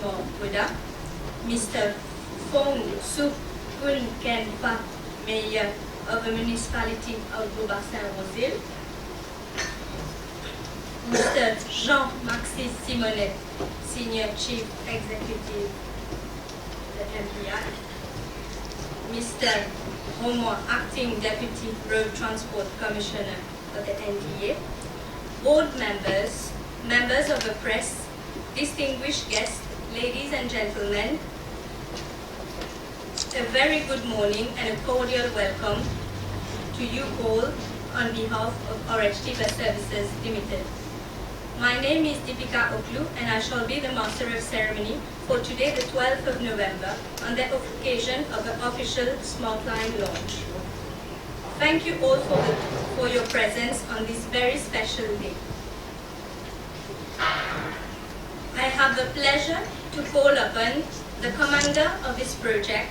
Buddha, Mr. Fong Suk Kun Ken Fa, Mayor of the Municipality of Saint-Rosil, Mr. Jean-Maxis Simonet, Senior Chief Executive of the MPI, Mr. Romo, Acting Deputy Road Transport Commissioner of the NDA, board members, members of the press, distinguished guests, ladies and gentlemen, a very good morning and a cordial welcome to you all on behalf of RHT Bus Services Limited. My name is Deepika Oklu and I shall be the Master of Ceremony for today, the 12th of November, on the occasion of the official SmartLine launch. Thank you all for your presence on this very special day. I have the pleasure to call upon the commander of this project,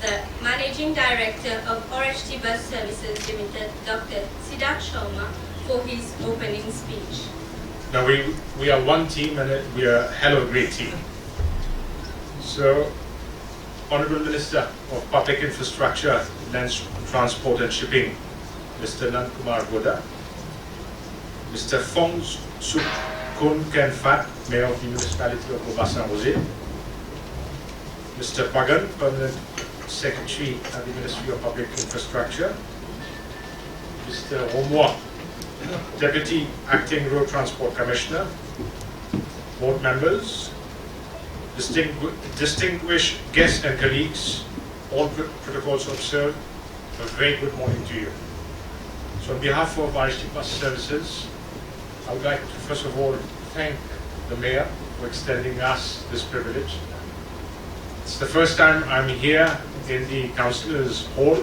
the Managing Director of RHT Bus Services Limited, Dr. Siddharth Sharma, for his opening speech. Now we are one team and we are a hell of a great team. So, Honourable Minister of Public Infrastructure, Land Transport and Shipping, Mr. Nankumar Boda, Mr. Fong Suk Kun Ken Fat, Mayor of the Municipality of Saint-Rosil, Mr. Pagan, Permanent Secretary at the Ministry of Public Infrastructure, Mr. Romo, Deputy Acting Road Transport Commissioner, board members, distinguished guests and colleagues, all protocols observed, a very good morning to you. So on behalf of RHT Bus Services, I would like to first of all thank the Mayor for extending us this privilege. It's the first time I'm here in the Councillors' Hall.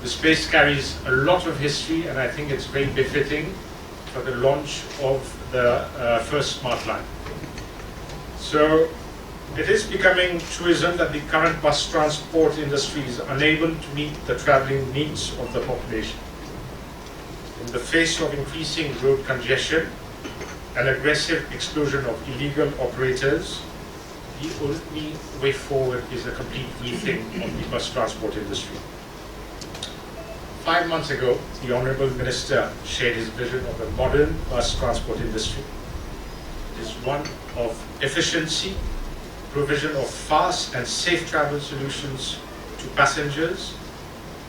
The space carries a lot of history and I think it's very befitting for the launch of the first SmartLine. So it is becoming truism that the current bus transport industry is unable to meet the travelling needs of the population. In the face of increasing road congestion and aggressive explosion of illegal operators, the only way forward is a complete rethink of the bus transport industry. 5 months ago, the Honourable Minister shared his vision of a modern bus transport industry. It is one of efficiency, provision of fast and safe travel solutions to passengers,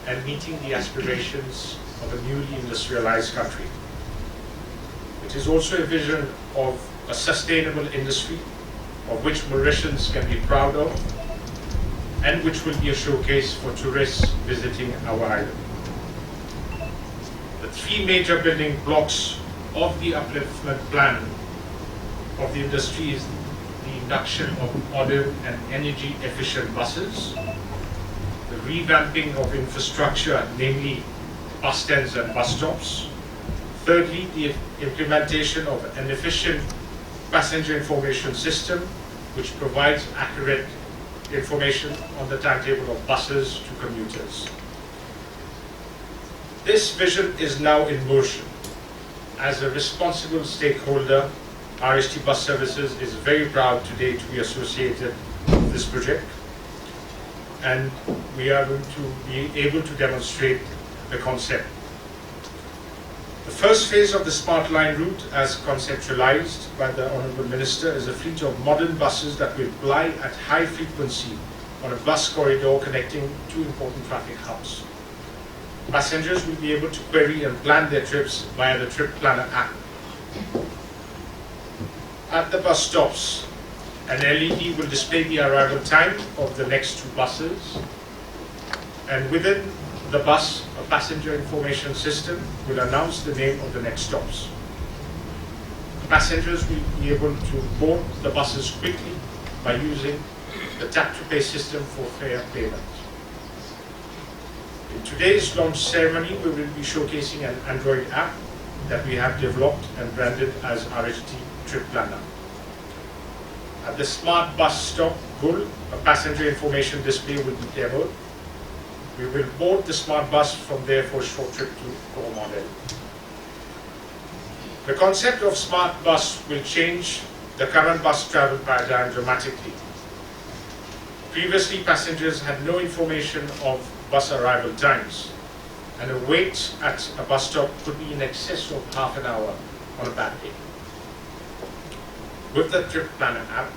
and meeting the aspirations of a newly industrialized country. It is also a vision of a sustainable industry of which Mauritians can be proud of and which will be a showcase for tourists visiting our island. The three major building blocks of the upliftment plan of the industry is the induction of modern and energy efficient buses, the revamping of infrastructure, namely bus stands and bus stops, thirdly, the implementation of an efficient passenger information system which provides accurate information on the timetable of buses to commuters. This vision is now in motion. As a responsible stakeholder, RHT Bus Services is very proud today to be associated with this project, and we are going to be able to demonstrate the concept. The first phase of the SmartLine route, as conceptualized by the Honourable Minister, is a fleet of modern buses that will ply at high frequency on a bus corridor connecting two important traffic hubs. Passengers will be able to query and plan their trips via the Trip Planner app. At the bus stops, an LED will display the arrival time of the next two buses, and within the bus, a passenger information system will announce the name of the next stops. Passengers will be able to board the buses quickly by using the tap-to-pay system for fare payment. In today's launch ceremony, we will be showcasing an Android app that we have developed and branded as RHT Trip Planner. At the Smart Bus Stop, Gul, a passenger information display will be demoed. We will board the Smart Bus from there for a short trip to Coromandel. The concept of Smart Bus will change the current bus travel paradigm dramatically. Previously, passengers had no information of bus arrival times, and a wait at a bus stop could be in excess of half an hour on a bad day. With the Trip Planner app,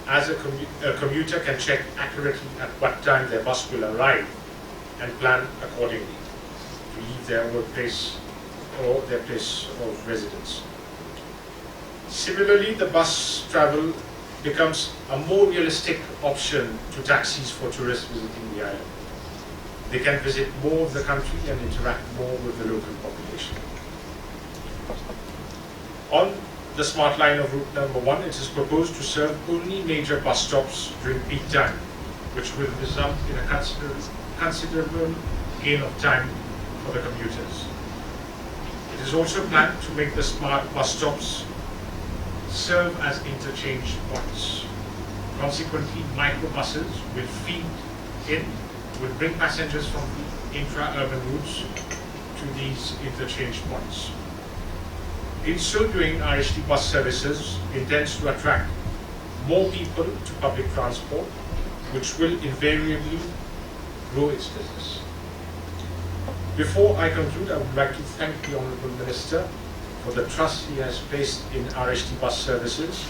as a commuter can check accurately at what time their bus will arrive and plan accordingly to leave their workplace or their place of residence. Similarly, the bus travel becomes a more realistic option to taxis for tourists visiting the island. They can visit more of the country and interact more with the local population. On the Smart Line of route number 1, it is proposed to serve only major bus stops during peak time, which will result in a considerable gain of time for the commuters. It is also planned to make the smart bus stops serve as interchange points. Consequently, microbuses will feed in, will bring passengers from the intra-urban routes to these interchange points. In so doing, RHT bus services intends to attract more people to public transport, which will invariably grow its business. Before I conclude, I would like to thank the Honourable Minister for the trust he has placed in RHT bus services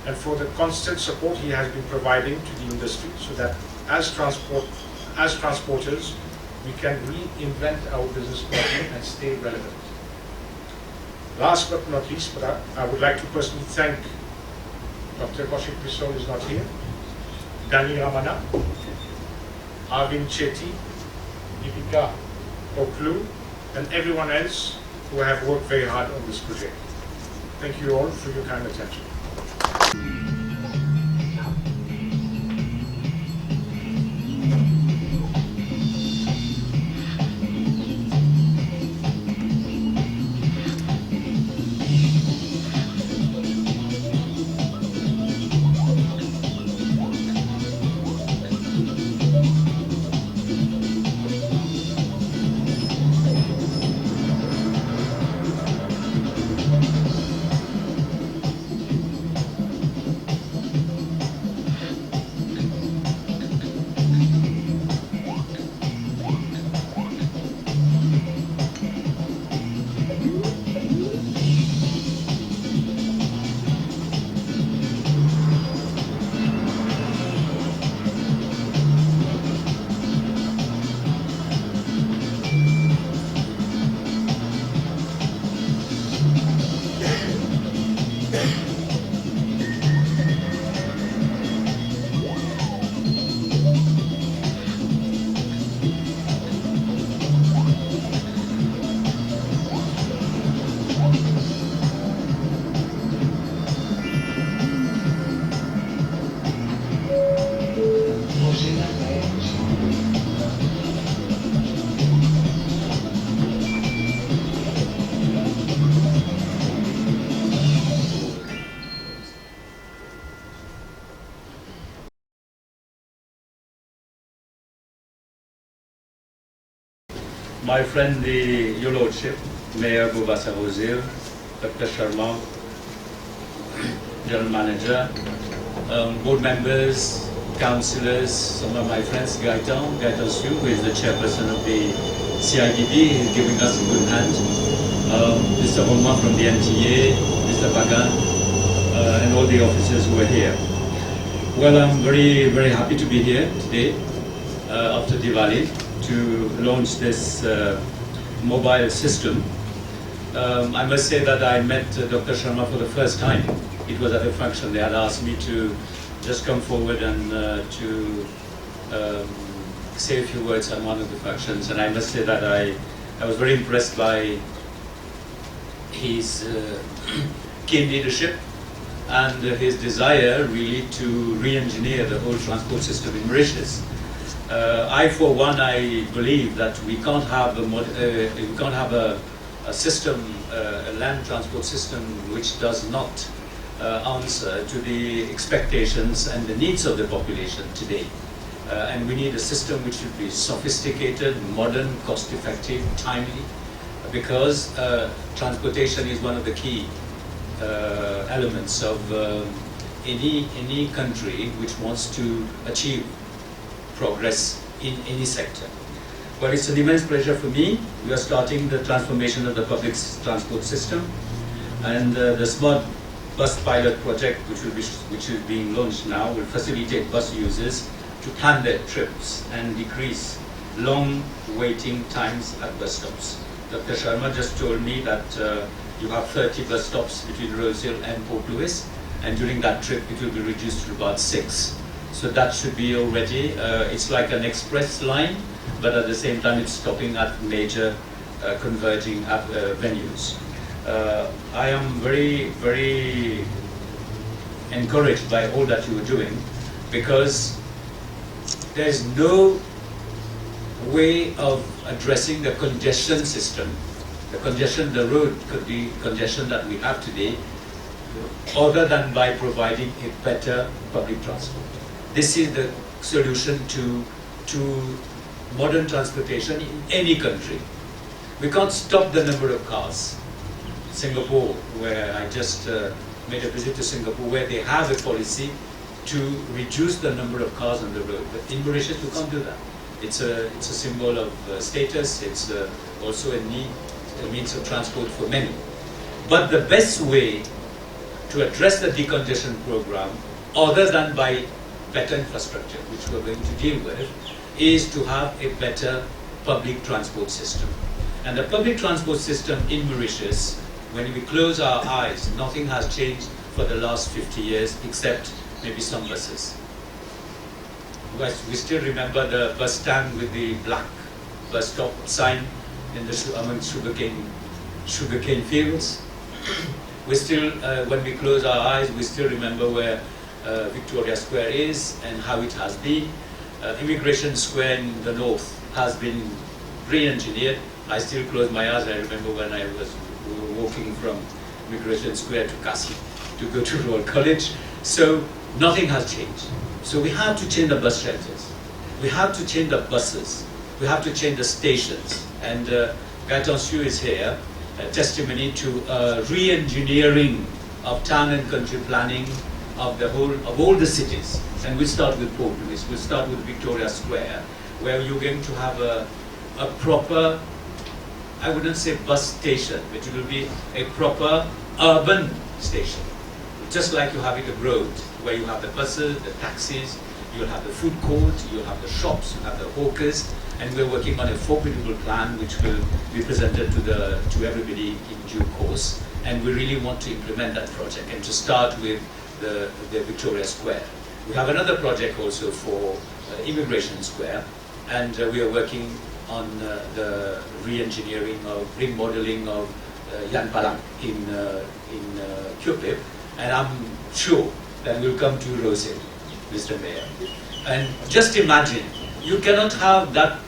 and for the constant support he has been providing to the industry so that as transporters, we can reinvent our business model and stay relevant. Last but not least, I would like to personally thank Dr. Kaushik Bisol is not here, Dani Ramana, Arvind Chetty, Deepika Oklu, and everyone else who have worked very hard on this project. Thank you all for your kind attention. My friend, Your Lordship, Mayor Gobasa Rosir, Dr. Sharma, General Manager, board members, councillors, some of my friends, Gaëtan Siu, who is the chairperson of the CIDB, is giving us a good hand, Mr. Roman from the MTA, Mr. Pagan, and all the officers who are here. Well, I'm very, very happy to be here today, after Diwali, to launch this mobile system. I must say that I met Dr. Sharma for the first time. It was at a function. They had asked me to just come forward and to say a few words on one of the functions. And I must say that I was very impressed by his keen leadership and his desire really to re-engineer the whole transport system in Mauritius. For one, I believe that we can't have a system, a land transport system, which does not answer to the expectations and the needs of the population today. And we need a system which should be sophisticated, modern, cost-effective, timely, because transportation is one of the key elements of any country which wants to achieve progress in any sector. Well, it's an immense pleasure for me. We are starting the transformation of the public transport system, and the smart bus pilot project, which is being launched now, will facilitate bus users to plan their trips and decrease long waiting times at bus stops. Dr. Sharma just told me that you have 30 bus stops between Rose Hill and Port Louis, and during that trip it will be reduced to about 6. So that should be already, it's like an express line, but at the same time it's stopping at major converging venues. I am very, very encouraged by all that you are doing, because there is no way of addressing the congestion system, the road congestion that we have today, other than by providing a better public transport. This is the solution to modern transportation in any country. We can't stop the number of cars. Singapore, where I just made a visit to Singapore, where they have a policy to reduce the number of cars on the road. But in Mauritius, we can't do that. It's a symbol of status. It's also a means of transport for many. But the best way to address the decongestion program, other than by better infrastructure, which we're going to deal with, is to have a better public transport system. And the public transport system in Mauritius, when we close our eyes, nothing has changed for the last 50 years, except maybe some buses. We still remember the bus stand with the black bus stop sign in the among sugarcane fields. We still, when we close our eyes, we still remember where Victoria Square is and how it has been. Inauguration Square in the north has been re-engineered. I still close my eyes. I remember when we were walking from Inauguration Square to Kasi to go to Royal College. So nothing has changed. So we have to change the bus shelters. We have to change the buses. We have to change the stations. And Gaitan Siu is here, a testimony to re-engineering of town and country planning of all the cities. And we'll start with Port Louis. We'll start with Victoria Square, where you're going to have a proper, I wouldn't say bus station, but it will be a proper urban station. Just like you have it abroad, where you have the buses, the taxis, you'll have the food court, you'll have the shops, you'll have the hawkers, and we're working on a formidable plan which will be presented to everybody in due course. And we really want to implement that project, and to start with the Victoria Square. We have another project also for Inauguration Square, and we are working on the re-engineering of remodeling of Yan Palang in Cuklip, and I'm sure that we'll come to Rose Hill, Mr. Mayor. And just imagine, you cannot have that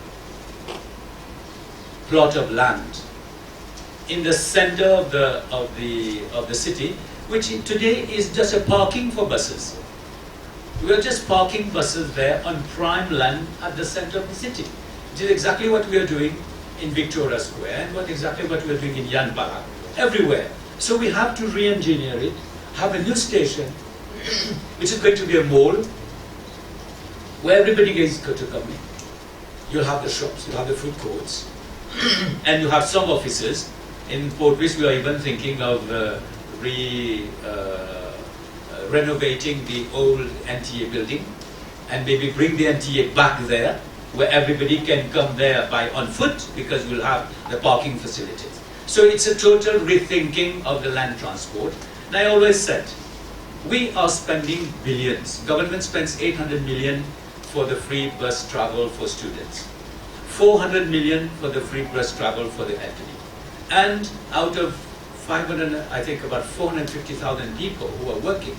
plot of land in the center of the city, which today is just a parking for buses. We are just parking buses there on prime land at the center of the city. It is exactly what we are doing in Victoria Square, and exactly what we are doing in Yan Palang, everywhere. So we have to re-engineer it, have a new station, which is going to be a mall, where everybody is going to come in. You'll have the shops, you'll have the food courts, and you have some offices. In Port Louis, we are even thinking of renovating the old NTA building, and maybe bring the NTA back there, where everybody can come there on foot, because we'll have the parking facilities. So it's a total rethinking of the land transport. And I always said, we are spending billions. Government spends 800 million for the free bus travel for students, 400 million for the free bus travel for the elderly. And out of 500, I think about 450,000 people who are working,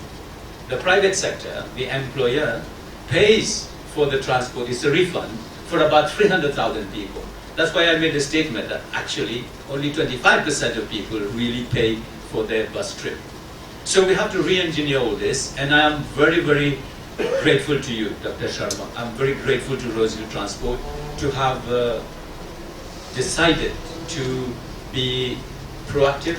the private sector, the employer, pays for the transport. It's a refund for about 300,000 people. That's why I made a statement that actually only 25% of people really pay for their bus trip. So we have to re-engineer all this, and I am very, very grateful to you, Dr. Sharma. I'm very grateful to Rose Hill Transport to have decided to be proactive.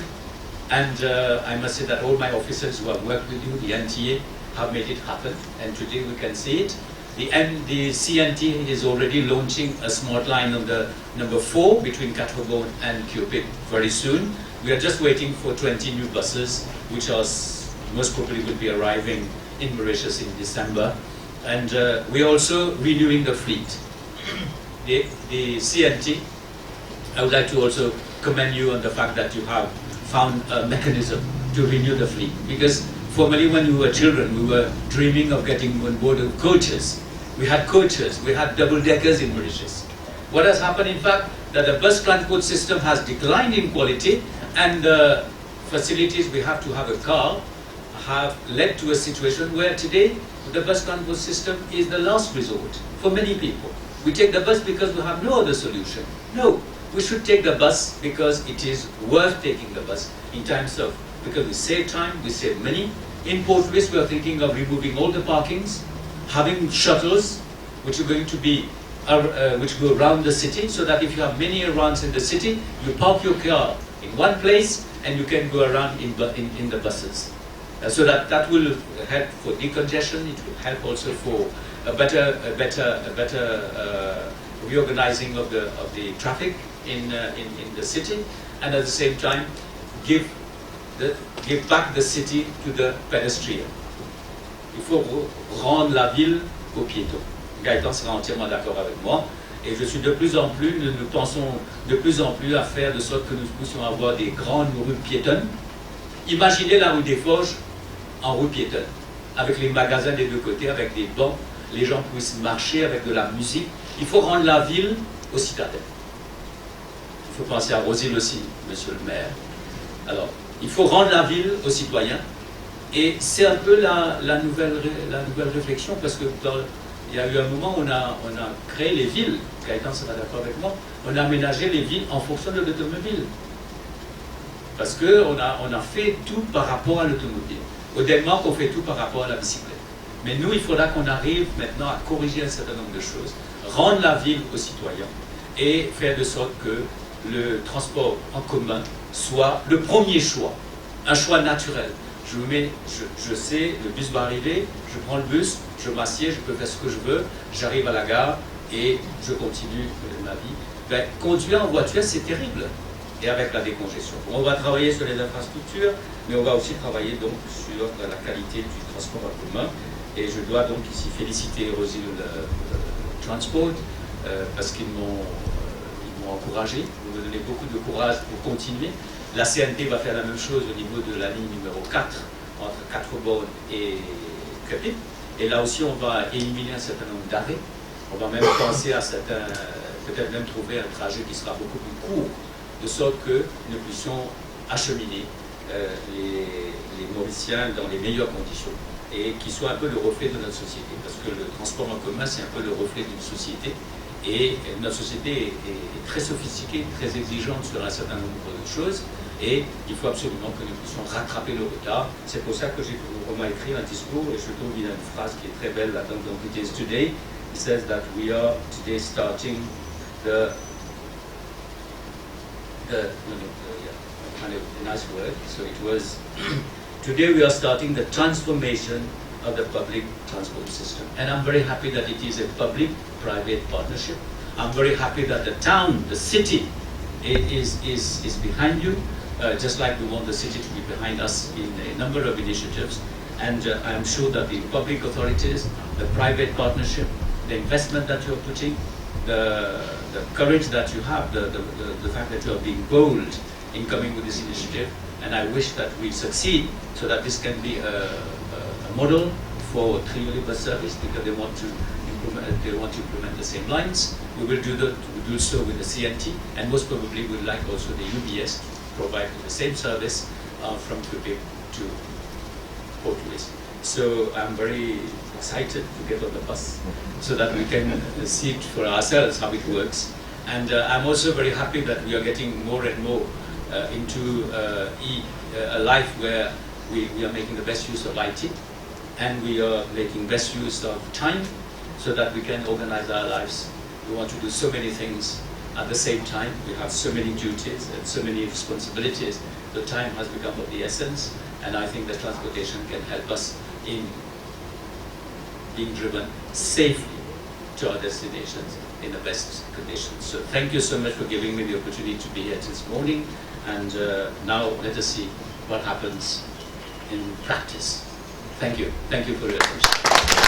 And I must say that all my officers who have worked with you, the NTA, have made it happen, and today we can see it. The CNT is already launching a smart line on the number 4 between Quatre-Bornes and Cupid very soon. We are just waiting for 20 new buses, which are most probably will be arriving in Mauritius in December. And we are also renewing the fleet. The CNT, I would like to also commend you on the fact that you have found a mechanism to renew the fleet. Because formerly when we were children, we were dreaming of getting on board of coaches. We had coaches, we had double-deckers in Mauritius. What has happened, in fact, that the bus transport system has declined in quality, and the facilities we have to have a car have led to a situation where today the bus transport system is the last resort for many people. We take the bus because we have no other solution. No, we should take the bus because it is worth taking the bus in times of, because we save time, we save money. In Port Louis, we are thinking of removing all the parkings, having shuttles, which are going to be, which go around the city, so that if you have many runs in the city, you park your car in one place and you can go around in the buses. So that will help for decongestion. It will help also for a better reorganizing of the traffic in the city, and at the same time give back the city to the pedestrian. Il faut rendre la ville aux piétons. Gaëtan sera entièrement d'accord avec moi. Et je suis de plus en plus, nous pensons de plus en plus à faire de sorte que nous puissions avoir des grandes rues piétonnes. Imaginez la rue des Forges en rue piétonne, avec les magasins des deux côtés, avec des bancs, les gens puissent marcher avec de la musique. Il faut rendre la ville aux citadins. Il faut penser à Rosile aussi, monsieur le maire. Alors, il faut rendre la ville aux citoyens. Et c'est un peu la nouvelle réflexion, parce que il y a eu un moment où on a créé les villes, Gaëtan sera d'accord avec moi, on a aménagé les villes en fonction de l'automobile. Parce qu'on a fait tout par rapport à l'automobile. Au Danemark, on fait tout par rapport à la bicyclette. Mais nous, il faudra qu'on arrive maintenant à corriger un certain nombre de choses, rendre la ville aux citoyens et faire de sorte que le transport en commun soit le premier choix, un choix naturel. Je sais, le bus va arriver, je prends le bus, je m'assieds, je peux faire ce que je veux, j'arrive à la gare et je continue ma vie. Ben, conduire en voiture, c'est terrible. Et avec la décongestion. On va travailler sur les infrastructures, mais on va aussi travailler donc sur la qualité du transport en commun. Et je dois donc ici féliciter Rosile Transport parce qu'ils m'ont encouragé, ils m'ont donné beaucoup de courage pour continuer. La CNT va faire la même chose au niveau de la ligne numéro 4 entre Quatre-Bornes et Cupid. Et là aussi, on va éliminer un certain nombre d'arrêts. On va même penser à certains, peut-être même trouver un trajet qui sera beaucoup plus court, de sorte que nous puissions acheminer les Mauriciens dans les meilleures conditions et qui soit un peu le reflet de notre société. Parce que le transport en commun, c'est un peu le reflet d'une société. Et notre société est très sophistiquée, très exigeante sur un certain nombre de choses. Et il faut absolument que nous puissions rattraper le retard. C'est pour ça que on m'a écrit un discours, et je trouve qu'il y a une phrase qui est très belle là-dedans. Donc, it is today. It says that we are today starting the kind of a nice word. So it was, today we are starting the transformation of the public transport system. And I'm very happy that it is a public-private partnership. I'm very happy that the town, the city, is behind you, just like we want the city to be behind us in a number of initiatives. And I'm sure that the public authorities, the private partnership, the investment that you're putting, the courage that you have, the fact that you are being bold in coming with this initiative, and I wish that we succeed so that this can be a model for Trioli bus service, because they want to implement the same lines. We will do so with the CNT, and most probably we'd like also the UBS to provide the same service from Quebec to Port Louis. So I'm very excited to get on the bus so that we can see it for ourselves how it works. And I'm also very happy that we are getting more and more into a life where we are making the best use of IT, and we are making best use of time so that we can organize our lives. We want to do so many things at the same time. We have so many duties and so many responsibilities. The time has become of the essence, and I think that transportation can help us in being driven safely to our destinations in the best conditions. So thank you so much for giving me the opportunity to be here this morning, and now let us see what happens in practice. Thank you for your attention.